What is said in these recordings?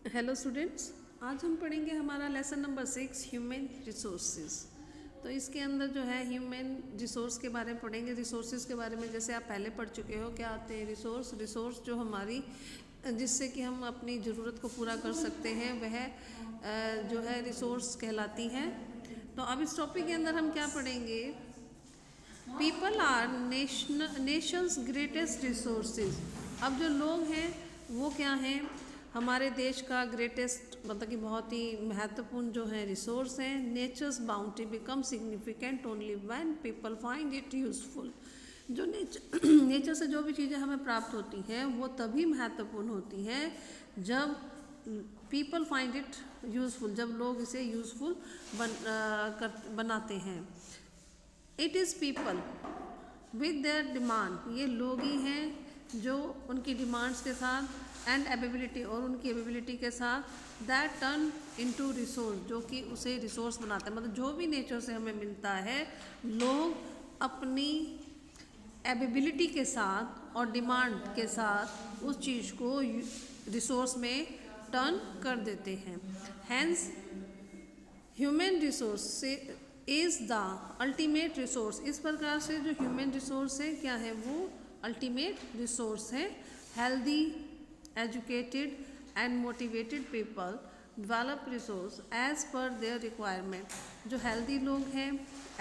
Hello students, आज हम पढ़ेंगे हमारा लेसन नंबर 6 ह्यूमन रिसोर्सेज। तो इसके अंदर जो है ह्यूमन रिसोर्स के बारे में पढ़ेंगे। रिसोर्सेज के बारे में जैसे आप पहले पढ़ चुके हो, क्या आते हैं रिसोर्स जो हमारी जिससे कि हम अपनी ज़रूरत को पूरा कर सकते हैं, वह जो है रिसोर्स कहलाती हैं। तो अब इस टॉपिक के अंदर हम क्या पढ़ेंगे? People are nation's greatest resources. अब जो लोग हैं वो क्या हैं? हमारे देश का ग्रेटेस्ट मतलब कि बहुत ही महत्वपूर्ण जो है रिसोर्स हैं। Nature's bounty become significant only when people find it useful. जो नेचर से जो भी चीज़ें हमें प्राप्त होती हैं वो तभी महत्वपूर्ण होती हैं जब पीपल फाइंड इट यूजफुल, जब लोग इसे यूजफुल बनाते हैं। It is people with their demand, ये लोग ही हैं जो उनकी डिमांड्स के साथ एंड एबिलिटी और उनकी एबिलिटी के साथ दैट टर्न इनटू रिसोर्स, जो कि उसे रिसोर्स बनाते हैं। मतलब जो भी नेचर से हमें मिलता है, लोग अपनी एबिलिटी के साथ और डिमांड के साथ उस चीज़ को रिसोर्स में टर्न कर देते हैं। हैंस ह्यूमन रिसोर्स से इज़ द अल्टीमेट रिसोर्स। इस प्रकार से जो ह्यूमन रिसोर्स है क्या है? वो अल्टीमेट रिसोर्स है। Healthy, educated and motivated people develop resource as per their requirement. जो हेल्दी लोग हैं,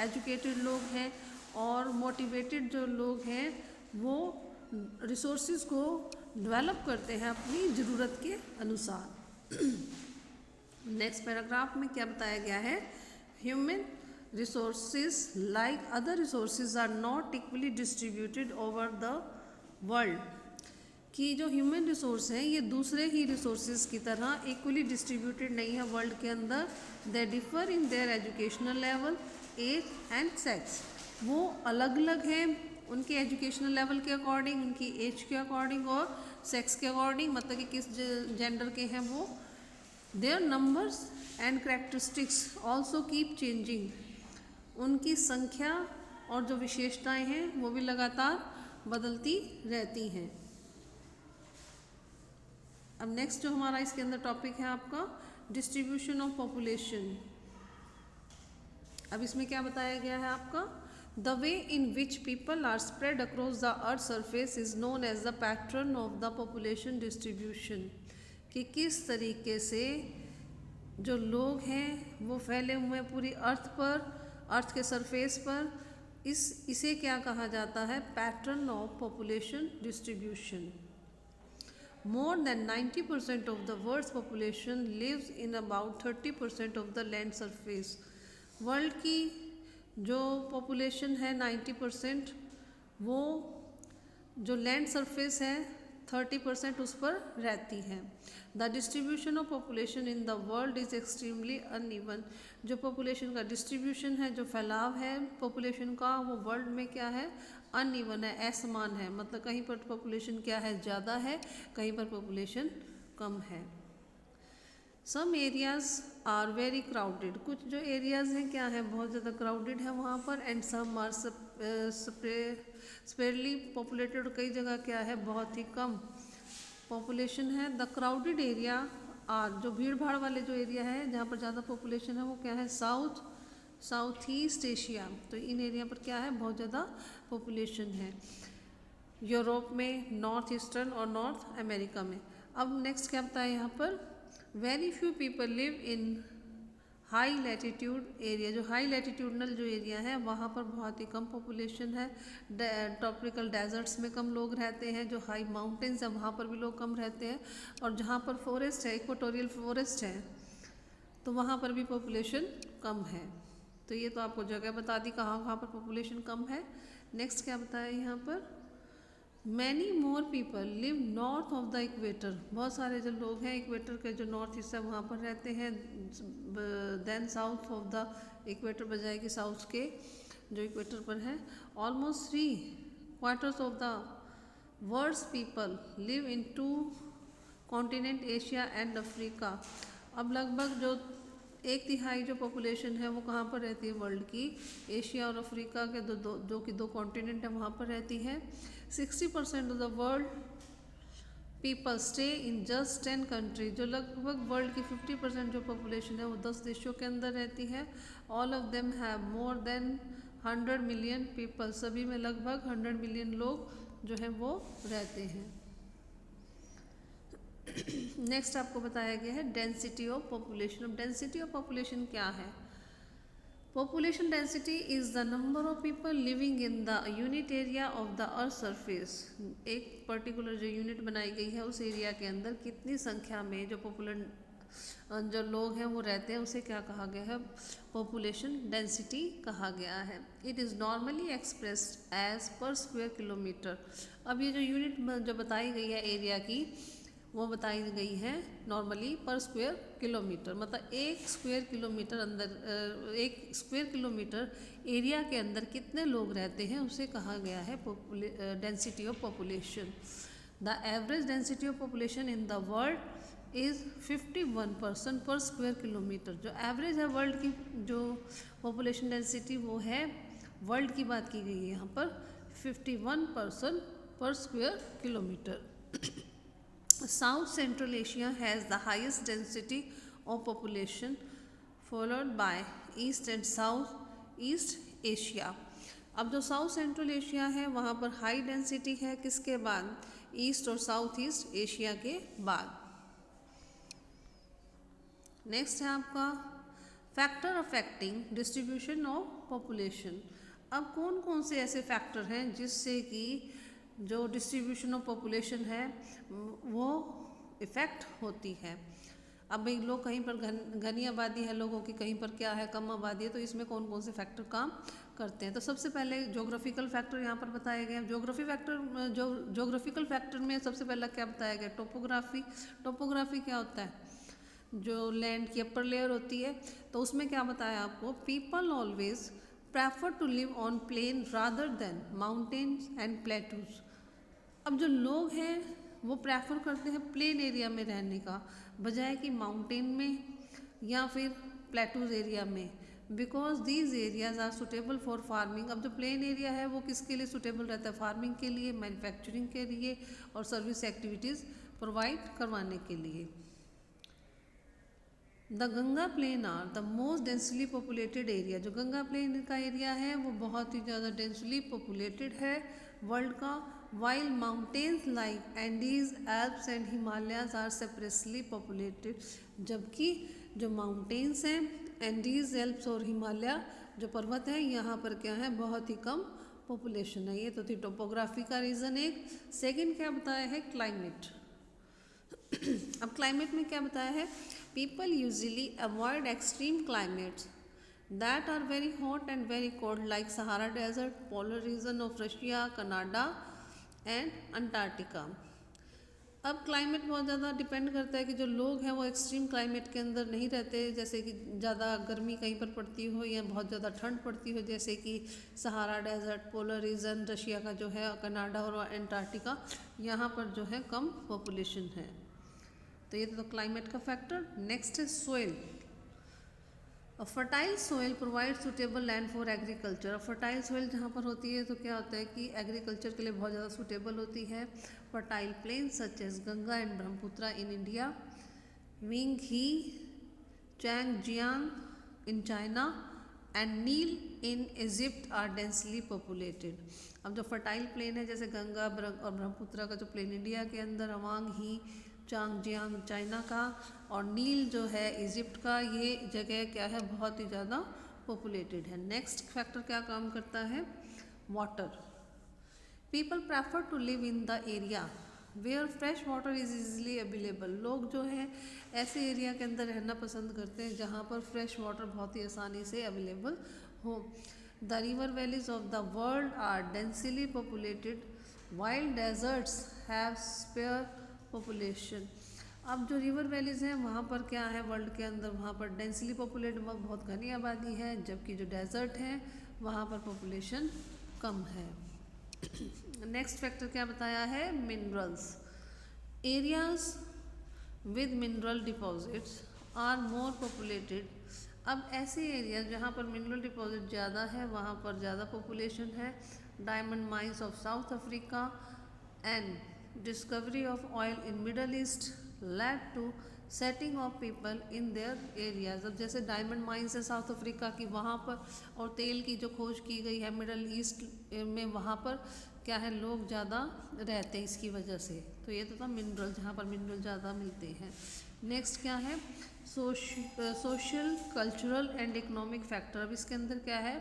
एजुकेटेड लोग हैं और मोटिवेटेड जो लोग हैं वो रिसोर्सेज को डेवलप करते हैं अपनी ज़रूरत के अनुसार। नेक्स्ट पैराग्राफ में क्या बताया गया है? Human resources like other resources are not equally distributed over the world। कि जो ह्यूमन रिसोर्स हैं ये दूसरे ही रिसोर्सेज की तरह इक्वली डिस्ट्रीब्यूटेड नहीं है वर्ल्ड के अंदर। They differ in their educational level, age and sex. वो अलग अलग हैं उनके एजुकेशनल लेवल के अकॉर्डिंग, उनकी एज के अकॉर्डिंग और सेक्स के अकॉर्डिंग, मतलब कि किस जेंडर के हैं वो। Their numbers and characteristics also keep changing. उनकी संख्या और जो विशेषताएं हैं वो भी लगातार बदलती रहती हैं। अब नेक्स्ट जो हमारा इसके अंदर टॉपिक है आपका डिस्ट्रीब्यूशन ऑफ पॉपुलेशन। अब इसमें क्या बताया गया है आपका? The way in which people are spread across the earth surface is known as the pattern of the population distribution. कि किस तरीके से जो लोग हैं वो फैले हुए हैं पूरी अर्थ पर, अर्थ के सरफेस पर। इसे क्या कहा जाता है? Pattern of population distribution. More than 90% of the world's population lives in about 30% of the land surface. World की जो पॉपुलेशन है 90%, वो जो लैंड सरफेस है 30% उस पर रहती है। The distribution of population in the world is extremely uneven. जो पॉपुलेशन का डिस्ट्रीब्यूशन है, जो फैलाव है पॉपुलेशन का, वो वर्ल्ड में क्या है? अनइवन है, असमान है। मतलब कहीं पर पॉपुलेशन क्या है? ज़्यादा है, कहीं पर पॉपुलेशन कम है। Some areas are very crowded. कुछ जो एरियाज़ हैं क्या है? बहुत ज़्यादा क्राउडेड है वहाँ पर। And some are sparsely populated. कई जगह क्या है? बहुत ही कम पॉपुलेशन है। द क्राउडेड एरिया आर, जो भीड़ भाड़ वाले जो एरिया है जहाँ पर ज़्यादा पॉपुलेशन है वो क्या है? South east Asia. तो इन एरिया पर क्या है? बहुत ज़्यादा पॉपुलेशन है। यूरोप में, नॉर्थ ईस्टर्न और नॉर्थ अमेरिका में। अब नेक्स्ट क्या बताया यहाँ पर? वेरी फ्यू पीपल लिव इन हाई लैटिट्यूड एरिया। जो हाई लैटिट्यूडनल जो एरिया है वहाँ पर बहुत ही कम पॉपुलेशन है। ट्रॉपिकल डेजर्ट्स में कम लोग रहते हैं। जो हाई माउंटेन्स है वहाँ पर भी लोग कम रहते हैं। और जहाँ पर फॉरेस्ट है, इक्वेटोरियल फॉरेस्ट है, तो वहाँ पर भी पॉपुलेशन कम है। तो ये तो आपको जगह बता दी कहाँ कहाँ पर पॉपुलेशन कम है। नेक्स्ट क्या बताया यहाँ पर? Many more people live north of the equator. बहुत सारे जो लोग हैं इक्वेटर के जो नॉर्थ ईस्ट है वहाँ पर रहते हैं। Then south of the equator, बजाय कि साउथ के जो इक्वेटर पर है। Almost 3/4 of the world's people live in 2 continent, Asia and Africa. अब लगभग जो 1/3 जो पॉपुलेशन है वो कहाँ पर रहती है वर्ल्ड की? एशिया और अफ्रीका के जो कि 2 कॉन्टिनेंट है वहाँ पर रहती है। 60% of the world people stay in just 10 country, जो लगभग वर्ल्ड की 50% जो पॉपुलेशन है वो 10 देशों के अंदर रहती है। All of them have more than 100 million people, सभी में लगभग 100 मिलियन लोग जो हैं वो रहते हैं। नेक्स्ट आपको बताया गया है डेंसिटी ऑफ पॉपुलेशन। अब डेंसिटी ऑफ पॉपुलेशन क्या है? Population density is the number of people living in the unit area of the earth surface। एक पर्टिकुलर जो यूनिट बनाई गई है उस एरिया के अंदर कितनी संख्या में जो लोग हैं वो रहते हैं, उसे क्या कहा गया है? पॉपुलेशन डेंसिटी कहा गया है। It is normally expressed as per square kilometre. अब ये जो यूनिट जो बताई गई है एरिया की, वो बताई गई है नॉर्मली पर स्क्वायर किलोमीटर, मतलब एक स्क्वायर किलोमीटर एरिया के अंदर कितने लोग रहते हैं उसे कहा गया है density of population. The average density of population in the world is 51% पर स्क्वायर किलोमीटर। जो एवरेज है वर्ल्ड की जो पॉपुलेशन डेंसिटी वो है, वर्ल्ड की बात की गई है यहाँ पर, 51% पर square kilometre. South Central Asia has the highest density of population, followed by East and South East Asia। अब जो साउथ सेंट्रल एशिया है वहाँ पर हाई डेंसिटी है, किसके बाद? ईस्ट और साउथ ईस्ट एशिया के बाद। नेक्स्ट है आपका factor affecting distribution of population. अब कौन कौन से ऐसे फैक्टर हैं जिससे कि जो डिस्ट्रीब्यूशन ऑफ पॉपुलेशन है वो इफ़ेक्ट होती है? अब भाई लोग कहीं पर घनी आबादी है लोगों की, कहीं पर क्या है कम आबादी है, तो इसमें कौन कौन से फैक्टर काम करते हैं? तो सबसे पहले जोग्राफिकल फैक्टर यहाँ पर बताए गए हैं। जोग्राफिकल फैक्टर में सबसे पहला क्या बताया गया? टोपोग्राफी। टोपोग्राफी क्या होता है? जो लैंड की अपर लेयर होती है, तो उसमें क्या बताया आपको? People always prefer to live on plain rather than mountains and plateaus. अब जो लोग हैं वो प्रेफर करते हैं प्लेन एरिया में रहने का बजाय कि माउंटेन में या फिर प्लेटूज एरिया में, because these areas are suitable for farming. अब जो प्लेन एरिया है वो किसके लिए सुटेबल रहता है? फार्मिंग के लिए, मैन्युफैक्चरिंग के लिए और सर्विस एक्टिविटीज़ प्रोवाइड करवाने के लिए। The Ganga plain are the most densely populated area. जो गंगा प्लेन का एरिया है वो बहुत ही ज़्यादा डेंसली पॉपुलेटेड है वर्ल्ड का। While mountains like Andes, Alps and Himalayas are separately populated. जबकि जो माउंटेन्स हैं, एंडीज, एल्प्स और हिमालय जो पर्वत हैं, यहाँ पर क्या है? बहुत ही कम पॉपुलेशन है। ये तो थी टोपोग्राफी का रीज़न एक। सेकेंड क्या बताया है? क्लाइमेट। अब क्लाइमेट में क्या बताया है? People usually avoid extreme climates that are very hot and very cold like Sahara Desert, polar region of Russia, Canada and Antarctica। अब क्लाइमेट बहुत ज़्यादा डिपेंड करता है कि जो लोग हैं वो एक्सट्रीम क्लाइमेट के अंदर नहीं रहते, जैसे कि ज़्यादा गर्मी कहीं पर पड़ती हो या बहुत ज़्यादा ठंड पड़ती हो, जैसे कि Sahara desert, polar region, Russia का जो है, कनाडा और एंटार्क्टिका, यहाँ पर जो है कम पॉपुलेशन है। तो ये तो क्लाइमेट का फैक्टर। नेक्स्ट है soil. A fertile soil provide suitable land for agriculture. Fertile soil जहाँ पर होती है तो क्या होता है कि एग्रीकल्चर के लिए बहुत ज़्यादा सुटेबल होती है। Fertile plain such as Ganga and Brahmaputra in India, Hwang Ho, Changjiang in China and Nile in Egypt are densely populated. अब जो फर्टाइल प्लेन है जैसे गंगा और ब्रह्मपुत्रा का जो प्लेन इंडिया के अंदर, अवांग ही, चांगजियांग चाइना का और नील जो है इजिप्ट का, ये जगह क्या है? बहुत ही ज़्यादा पॉपुलेटेड है। नेक्स्ट फैक्टर क्या काम करता है? Water. People prefer to live in the area where fresh water is easily available. लोग जो है ऐसे एरिया के अंदर रहना पसंद करते हैं जहाँ पर फ्रेश वाटर बहुत ही आसानी से अवेलेबल हो। The river valleys of the world are densely populated while deserts have spare population. अब जो रिवर वैलीज हैं वहाँ पर क्या है? वर्ल्ड के अंदर वहाँ पर डेंसली पॉपुलेटेड, बहुत घनी आबादी है, जबकि जो डेजर्ट हैं वहाँ पर पॉपुलेशन कम है। नेक्स्ट फैक्टर क्या बताया है? Minerals. Areas with mineral deposits are more populated. अब ऐसे एरिया जहाँ पर मिनरल डिपॉजिट ज़्यादा है वहाँ पर ज़्यादा पॉपुलेशन है। Diamond mines of south Africa and discovery of oil in Middle East led to setting of people in their areas. अब जैसे डायमंड माइंस है साउथ अफ्रीका की, वहाँ पर और तेल की जो खोज की गई है मिडल ईस्ट में, वहाँ पर क्या है लोग ज़्यादा रहते हैं इसकी वजह से। तो ये तो था मिनरल, जहाँ पर मिनरल ज़्यादा मिलते हैं। नेक्स्ट क्या है social cultural and economic factor. अब इसके अंदर क्या है,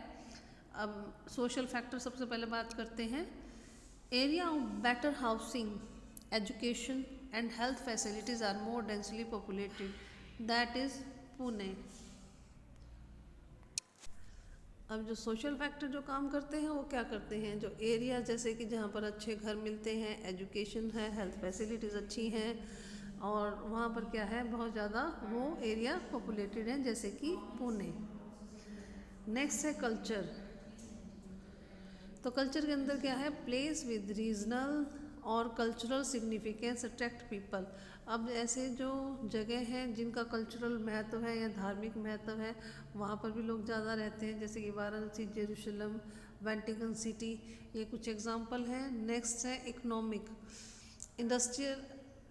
अब सोशल फैक्टर सबसे पहले बात करते हैं। Area of better housing, education and health facilities are more densely populated, that is Pune. अब जो सोशल फैक्टर जो काम करते हैं वो क्या करते हैं, जो एरिया जैसे कि जहाँ पर अच्छे घर मिलते हैं, एजुकेशन है, हेल्थ फैसिलिटीज़ अच्छी हैं और वहाँ पर क्या है बहुत ज़्यादा वो एरिया पॉपुलेटेड है, जैसे कि पुणे। नेक्स्ट है कल्चर। तो कल्चर के अंदर क्या है, प्लेस विद रीजनल और कल्चरल सिग्निफिकेंस अट्रैक्ट पीपल। अब ऐसे जो जगह हैं जिनका कल्चरल महत्व है या धार्मिक महत्व है, वहाँ पर भी लोग ज़्यादा रहते हैं, जैसे कि वाराणसी, जेरूशलम, वेटिकन सिटी, ये कुछ एग्जांपल हैं। नेक्स्ट है economic.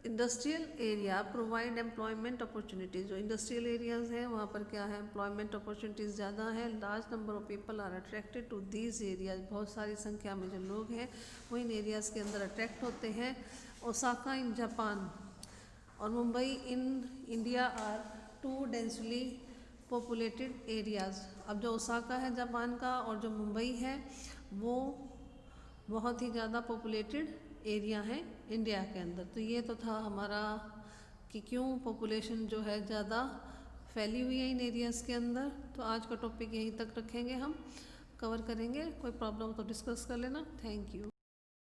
Industrial area provide employment opportunities. जो इंडस्ट्रियल एरियाज़ हैं वहाँ पर क्या है एम्प्लॉयमेंट अपॉर्चुनिटीज़ ज़्यादा है। Large number of people are attracted to these areas. बहुत सारी संख्या में जो लोग हैं वो इन एरियाज़ के अंदर अट्रैक्ट होते हैं। ओसाका इन जापान और Mumbai in India are two densely populated areas. अब जो ओसाका है जापान का और जो मुंबई है वो बहुत ही ज़्यादा पॉपुलेटेड एरिया है इंडिया के अंदर। तो ये तो था हमारा कि क्यों पॉपुलेशन जो है ज़्यादा फैली हुई है इन एरियाज़ के अंदर। तो आज का टॉपिक यहीं तक रखेंगे, हम कवर करेंगे। कोई प्रॉब्लम हो तो डिस्कस कर लेना। Thank you.